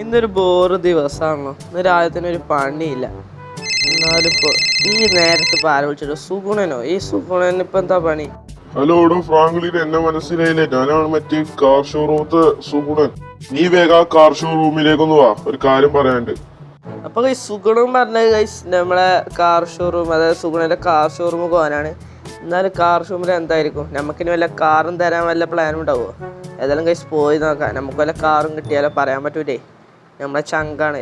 ഇന്നൊരു ബോറ് ദിവസമാണല്ലോ. ഇന്ന് രാവിലെ ഒരു പണിയില്ല. എന്നാലും ഇപ്പോൾ ഈ നേരത്തെ ഇപ്പോൾ ആരെ വിളിച്ചിട്ട് സുഗുണനോ? ഈ സുഗുണന് ഇപ്പം എന്താ പണി? ഹലോ ഫ്രാങ്ക്ലിൻ, എന്നെ മനസ്സിലായില്ലേ? ഞാനാണ് മറ്റേ കാർ ഷോറൂമത്തെ സുഗുണൻ. നീ വേഗം ആ കാർ ഷോറൂമിലേക്കൊന്ന് വാ, ഒരു കാര്യം പറയാനുണ്ട്. അപ്പോൾ ഈ സുഗുണം പറഞ്ഞത് നമ്മളെ കാർ ഷോറൂം, അതായത് സുഗുണന്റെ കാർ ഷോറൂം പോകാനാണ്. എന്നാലും കാർ ഷോറൂമിൽ എന്തായിരിക്കും? നമുക്കിനി വല്ല കാറും തരാൻ വല്ല പ്ലാനും ഉണ്ടാവുമോ? ഏതായാലും പോയി നോക്കാം. നമുക്ക് വല്ല കാറും കിട്ടിയാലോ പറയാൻ പറ്റൂലേ, നമ്മളെ ചങ്കാണ്.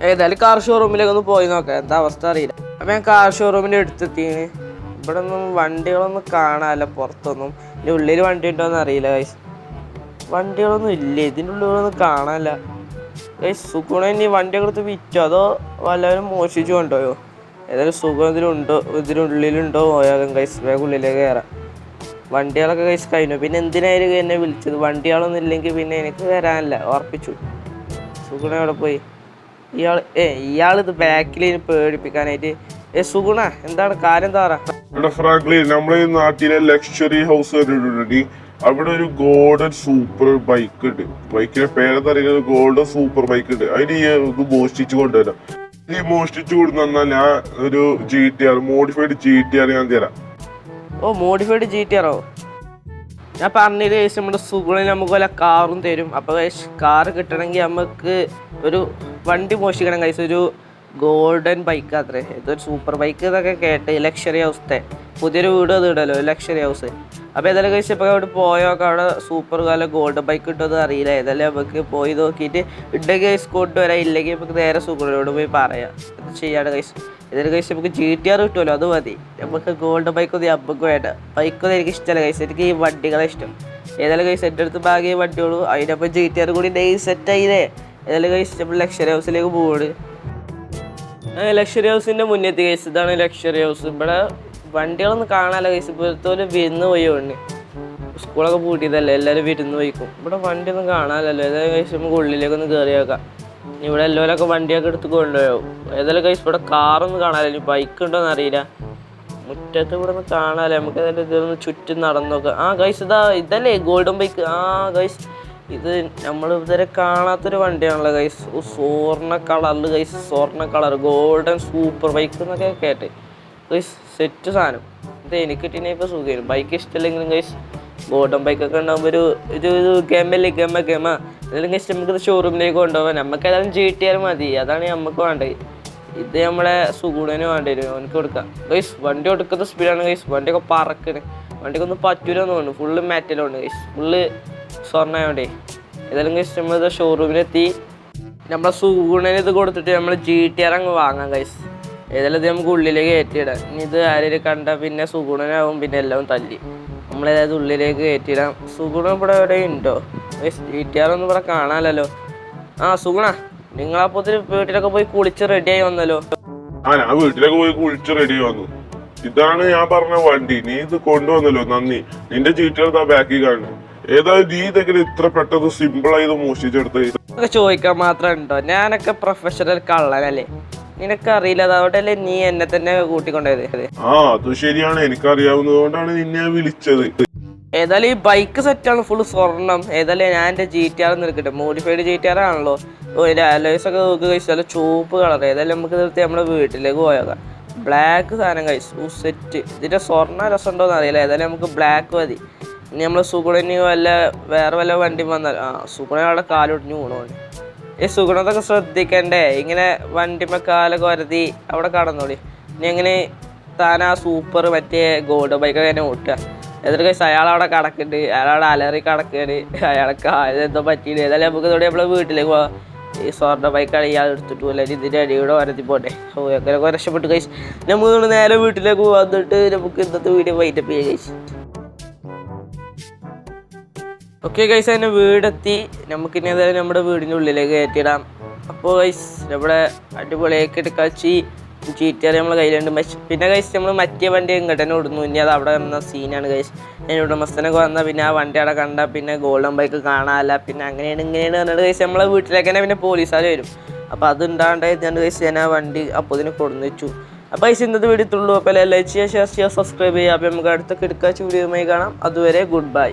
ഏതായാലും കാർ ഷോറൂമിലേക്ക് ഒന്ന് പോയി നോക്കാം, എന്താ അവസ്ഥ അറിയില്ല. അപ്പം ഞാൻ കാർ ഷോറൂമിൻ്റെ അടുത്തെത്തിന്. ഇവിടെ ഒന്നും വണ്ടികളൊന്നും കാണാനല്ല, പുറത്തൊന്നും. ഇതിൻ്റെ ഉള്ളിൽ വണ്ടി ഉണ്ടോയെന്ന് അറിയില്ല ഗൈസ്. വണ്ടികളൊന്നും ഇല്ല ഇതിൻ്റെ ഉള്ളിലൊന്നും കാണാനല്ല ഗൈസ്. സുഗുണം ഇനി വണ്ടിയൊക്കെ എടുത്ത് വിറ്റോ അതോ വല്ലവരും മോഷിച്ചു കൊണ്ടുപോയോ? ഏതായാലും സുഖം ഇതിനുള്ളിലുണ്ടോ പോയാലും ഗൈസ് വേഗം ഉള്ളിലേക്ക് കയറാം. വണ്ടികളൊക്കെ ഗൈസ് കഴിഞ്ഞു. പിന്നെ എന്തിനായിരുന്നു എന്നെ വിളിച്ചത്? വണ്ടികളൊന്നും ഇല്ലെങ്കിൽ പിന്നെ എനിക്ക് വരാനല്ല, ഉറപ്പിച്ചു. സുഗുണ എവിടെ പോയി? ഇയാളിത് ബാക്കിൽ പേടിപ്പിക്കാനായിട്ട്. സുഗുണ, എന്താണ് കാര്യം? എന്താ പറയാ? ഫ്രാങ്ക്ലിൻ, നമ്മുടെ ഈ നാട്ടിലെ ലക്ഷറി ഹൗസ് കണ്ടിട്ടുണ്ട്. അവിടെ ഒരു ഗോൾഡൻ സൂപ്പർ ബൈക്ക് ഉണ്ട്. ബൈക്കിന്റെ പേരെന്നറിയുന്നത് ഗോൾഡൻ സൂപ്പർ ബൈക്ക് ഉണ്ട്. അതിന് ഇത് മോഷ്ടിച്ചു കൊണ്ടുവരാം. ഈ മോഷ്ടിച്ചു കൊണ്ടുവന്നാൽ ഞാൻ ഒരു GTR, മോഡിഫൈഡ് GTR ഞാൻ തരാം. ഓ, മോഡിഫൈഡ് GTR? ഞാൻ പറഞ്ഞത് കഴിച്ച് നമ്മുടെ സുഗുണിന് നമുക്ക് വല്ല കാറും തരും. അപ്പോൾ കാറ് കിട്ടണമെങ്കിൽ നമുക്ക് ഒരു വണ്ടി മോഷിക്കണം കഴിച്ച്. ഒരു ഗോൾഡൻ ബൈക്ക് അത്രേ, ഇതൊരു സൂപ്പർ ബൈക്ക് എന്നൊക്കെ കേട്ട്. ലക്ഷറി ഹൗസത്തെ പുതിയൊരു വീട് അത് ഇടല്ലോ, ലക്ഷറി ഹൗസ്. അപ്പോൾ ഏതായാലും കഴിച്ച് ഇപ്പോൾ അവിടെ പോയൊക്കെ അവിടെ സൂപ്പർ കാലം ഗോൾഡൻ ബൈക്ക് കിട്ടുമെന്ന് അറിയില്ല. ഏതായാലും നമുക്ക് പോയി നോക്കിയിട്ട് ഇടയ്ക്ക് സ്കൂട്ട് വരാം, ഇല്ലെങ്കിൽ നമുക്ക് നേരെ സുഗുണനോട് പോയി പറയാം ഇത് ചെയ്യാണ് കഴിച്ച്. ഏതായാലും കഴിച്ച് നമുക്ക് GTR കിട്ടുമല്ലോ, അത് മതി. നമുക്ക് ഗോൾഡൻ ബൈക്ക് ഒന്നും നമുക്ക് വേണ്ട. ബൈക്കൊന്നും എനിക്ക് ഇഷ്ടമല്ല കഴിച്ച്, എനിക്ക് ഈ വണ്ടികളെ ഇഷ്ടം. ഏതായാലും കഴിച്ച് എൻ്റെ അടുത്ത് ബാഗിയ വണ്ടിയോളൂ, അതിനപ്പം GTR കൂടി സെറ്റ് ആയില്ലേ. ഏതായാലും കഴിച്ച് നമ്മൾ ലക്ഷറി ഹൗസിലേക്ക് പോവാണ്. ലക്ഷറി ഹൗസിൻ്റെ മുന്നെത്തി കഴിച്ച്. ഇതാണ് ലക്ഷറി ഹൗസ്. ഇവിടെ വണ്ടികളൊന്നും കാണാനല്ല കഴിച്ച്. ഇപ്പോഴത്തെ ഒരു വിരുന്ന് പോയി ഉണ്ട്. സ്കൂളൊക്കെ പൂട്ടിയതല്ലേ, എല്ലാവരും വിരുന്ന് പോയിക്കും. ഇവിടെ വണ്ടിയൊന്നും കാണാനല്ലോ. ഏതായാലും കഴിച്ച് നമുക്ക് ഉള്ളിലേക്കൊന്ന് കയറി വെക്കാം. ഇവിടെ എല്ലാവരൊക്കെ വണ്ടിയൊക്കെ എടുത്ത് കൊണ്ടുപോകും. ഏതായാലും കഴിച്ച് ഇവിടെ കാറൊന്നും കാണാനില്ല, ഇനി ബൈക്ക് ഉണ്ടോയെന്ന് അറിയില്ല. മുറ്റത്ത് ഇവിടെ ഒന്ന് കാണാനല്ലേ, നമുക്ക് ഏതായാലും ഇതൊന്ന് ചുറ്റും നടന്നു നോക്കാം. ഗൈസ് ഇതല്ലേ ഗോൾഡൻ ബൈക്ക്? ഗൈസ് ഇത് നമ്മൾ ഇതുവരെ കാണാത്തൊരു വണ്ടിയാണല്ലോ ഗൈസ്. സ്വർണ്ണ കളറിൽ ഗൈസ്, സ്വർണ്ണ കളർ ഗോൾഡൻ സൂപ്പർ ബൈക്ക് എന്നൊക്കെ കേട്ട് ഗൈസ്. സെറ്റ് സാധനം ഇത് എനിക്ക് കിട്ടിയ ഇപ്പോൾ സുഖമായിരുന്നു. ബൈക്ക് ഇഷ്ടമല്ലെങ്കിലും ഗൈസ് ഗോൾഡൻ ബൈക്കൊക്കെ ഉണ്ടാകുമ്പോൾ ഒരു ഗമ ഏതെങ്കിലും ഗൈസ് നമുക്ക് ഷോറൂമിലേക്ക് കൊണ്ടുപോകാൻ. നമുക്ക് ഏതായാലും GTR മതി, അതാണ് നമുക്ക് വേണ്ടത്. ഇത് നമ്മളെ സുഗുണന് വേണ്ടി വരും, അവനക്ക് കൊടുക്കാം ഗൈസ്. വണ്ടി കൊടുക്കുന്ന സ്പീഡാണ് ഗൈസ്, വണ്ടിയൊക്കെ പറക്കണ്. വണ്ടിക്കൊന്നും പറ്റൂലെന്ന് തോന്നുന്നു, ഫുള്ള് മെറ്റലുണ്ട് ഗൈസ്, ഫുള്ള് സ്വർണ്ണമായോണ്ടേ. ഏതായാലും ഗൈസ് നമ്മളിത് ഷോറൂമിലെത്തി. നമ്മളെ സുഗുണന് ഇത് കൊടുത്തിട്ട് നമ്മൾ GTR അങ്ങ് വാങ്ങാം ഗൈസ്. ഏതായാലും ഇത് നമുക്ക് ഉള്ളിലേക്ക് കയറ്റിയിടാം. ഇനി ഇത് ആരെയും കണ്ടാൽ പിന്നെ സുഗുണനാവും, പിന്നെ എല്ലാം തല്ലി. നമ്മളേതായത് ഉള്ളിലേക്ക് കയറ്റിയിടാം. സുഗുണ ഇവിടെ എവിടെ ഉണ്ടോ ഗൈസ്? GTR ഒന്നും ഇവിടെ കാണാനല്ലോ. സുഗുണ, നിങ്ങളപ്പോൾ വീട്ടിലൊക്കെ പോയി കുളിച്ച് റെഡിയായി വന്നല്ലോ. ഞാൻ വീട്ടിലേക്ക് പോയി കുളിച്ച് റെഡി വന്നു. ഇതാണ് ഞാൻ പറഞ്ഞ വണ്ടി, നീ ഇത് കൊണ്ടുവന്നല്ലോ, നന്ദി. നിന്റെ GTR ബാക്കിൽ കാണുന്നു. ഏതായാലും നീ ഇതെങ്കിലും ഇത്ര പെട്ടെന്ന് സിമ്പിളായി ഇത് മോഷ്ടിച്ചെടുത്ത് ചോദിക്കാൻ മാത്രം ഉണ്ടോ? ഞാനൊക്കെ പ്രൊഫഷണൽ കള്ളനല്ലേ, നിനക്കറിയില്ല. അതോടല്ലേ നീ എന്നെ തന്നെ കൂട്ടിക്കൊണ്ടത്. അത് ശരിയാണ്, എനിക്കറിയാവുന്നത് കൊണ്ടാണ് നിന്നെ വിളിച്ചത്. ഏതായാലും ഈ ബൈക്ക് സെറ്റാണ്, ഫുള്ള് സ്വർണം. ഏതായാലും ഞാൻ എൻ്റെ GTR നിൽക്കട്ടെ, മോഡിഫൈഡ് GTR ആണല്ലോ. അതിൻ്റെ അലോയ്സ് ഒക്കെ നോക്കി കഴിച്ചാൽ ചുവപ്പ് കളർ. ഏതായാലും നമുക്ക് നിർത്തി നമ്മുടെ വീട്ടിലേക്ക് പോയേക്കാം. ബ്ലാക്ക് സാധനം കഴിച്ചു സെറ്റ്. ഇതിൻ്റെ സ്വർണ്ണ രസം ഉണ്ടോയെന്ന് അറിയില്ല. ഏതായാലും നമുക്ക് ബ്ലാക്ക് മതി. ഇനി നമ്മൾ സുഗുണന് വേറെ വല്ല വണ്ടി വന്നാൽ സുഗുണ അവിടെ കാലൊടിഞ്ഞു പോകണോണ്ട്. ഈ സുഗുണത്തൊക്കെ ശ്രദ്ധിക്കണ്ടേ, ഇങ്ങനെ വണ്ടിമ്മ കാലൊക്കെ വരുത്തി അവിടെ കടന്നോളി. ഇനി എങ്ങനെ താൻ സൂപ്പർ മറ്റേ ഗോൾഡ് ബൈക്കൊക്കെ തന്നെ ഓട്ടുക. എന്നിട്ട് കഴിച്ച് അയാളവിടെ കിടക്കുന്നുണ്ട്, അയാളവിടെ അലറി കിടക്കുകയാണ്, അയാൾക്ക് എന്തോ പറ്റിയില്ല. ഏതായാലും നമുക്ക് ഇതോടെ നമ്മളെ വീട്ടിലേക്ക് പോകാം. ഈ സ്വർണ്ണ ബൈക്കാണ് ഇയാൾ എടുത്തിട്ട് പോലെ ഇതിൻ്റെ അടിയുടെ വരത്തി പോട്ടെ. എങ്ങനെയൊക്കെ രക്ഷപ്പെട്ട് കഴിച്ച് നമുക്ക് നേരെ വീട്ടിലേക്ക് വന്നിട്ട് നമുക്ക് ഇന്നത്തെ വീഡിയോ വൈൻഡപ്പ് ചെയ്യാം കഴിച്ച്. ഓക്കെ ഗൈസ്, അതിൻ്റെ വീടെത്തി. നമുക്കിനി ഏതായാലും നമ്മുടെ വീടിൻ്റെ ഉള്ളിലേക്ക് കയറ്റിയിടാം. അപ്പോൾ ഗൈസ് നമ്മുടെ അടിപൊളിയൊക്കെ എടുക്കാച്ചി GTR നമ്മളെ കയ്യിലുണ്ട്. പിന്നെ ഗൈസ് നമ്മൾ മറ്റേ വണ്ടി ഇങ്ങോട്ട് തന്നെ ഓടുന്നു. ഇനി അത് അവിടെ വന്ന സീനാണ് ഗൈസ്. ഞാൻ ഉടമസ്ഥനൊക്കെ വന്നാൽ പിന്നെ ആ വണ്ടി അവിടെ കണ്ടാൽ പിന്നെ ഗോൾഡൻ ബൈക്ക് കാണാനല്ല, പിന്നെ അങ്ങനെയാണ് പറഞ്ഞിട്ട് ഗൈസ് നമ്മളെ വീട്ടിലേക്ക് തന്നെ പിന്നെ പോലീസുകാർ വരും. അപ്പോൾ അത് ഉണ്ടാകേണ്ടത് ഗൈസ് ഞാൻ ആ വണ്ടി അപ്പോൾ ഇതിന് കൊടുന്നു വെച്ചു. അപ്പോൾ ഗൈസ് ഇന്നത്തെ വീഡിയോ ഉള്ളൂ. അപ്പോൾ ലൈക്ക് ചെയ്യുക, ഷെയർ ചെയ്യുക, സബ്സ്ക്രൈബ് ചെയ്യുക. അപ്പോൾ നമുക്ക് അടുത്തൊക്കെ എടുക്കാച്ച വീഡിയോയുമായി കാണാം. അതുവരെ ഗുഡ് ബൈ.